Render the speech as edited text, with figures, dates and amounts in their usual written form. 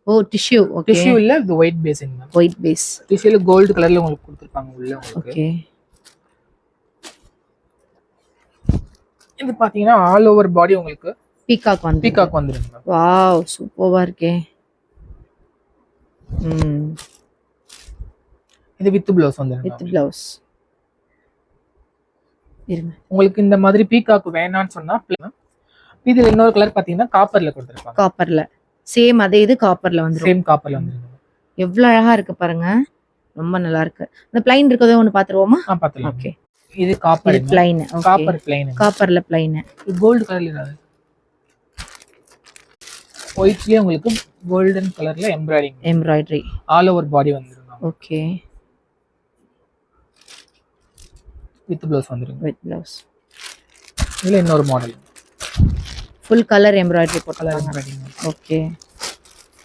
ஓ tissue. Okay. Tissue இல்ல, இது white பேசிங் மேம். White base. டிஷ்யூல கோல்ட் கலர்ல உங்களுக்கு கொடுத்திருப்பாங்க உள்ள உங்களுக்கு. ஓகே. இது பாத்தீங்கன்னா ஆல் ஓவர் பாடி உங்களுக்கு பீகாக் வந்துருங்க மேம். வாவ் சூப்பரா இருக்கே. இது வித் ப்ளவுஸ் வந்துருங்க. With blouse. இருங்க. உங்களுக்கு இந்த மாதிரி பீகாக் வேணாம்னு சொன்னா இதுல இன்னொரு கலர் பாத்தீங்கன்னா காப்பர்ல கொடுத்திருப்பாங்க. காப்பர்ல சேம் அதே இது காப்பர்ல வந்துரும். சேம் காப்பர்ல வந்துருங்க. எவ்வளவு அழகா இருக்கு பாருங்க. ரொம்ப நல்லா இருக்கு. இந்த ப்ளைன் இருக்கதே ஒன்னு பாத்துருவோமா? பாத்துலாம். ஓகே. இது காப்பர் ப்ளைன். Copper plain. காப்பர்ல ப்ளைன். இது கோல்ட் கலர்ல இருக்கு. ஒயிட்லயே உங்களுக்கு கோல்டன் கலர்ல எம்ப்ராய்டரி ஆல் ஓவர் பாடி வந்துருங்க. ஓகே. வித் ப்ளவுஸ் வந்துருங்க. With blouse. இதுல இன்னொரு மாடல் ஃபுல் கலர் எம்ப்ராய்டரி போட்டுருக்காங்க. ஓகே.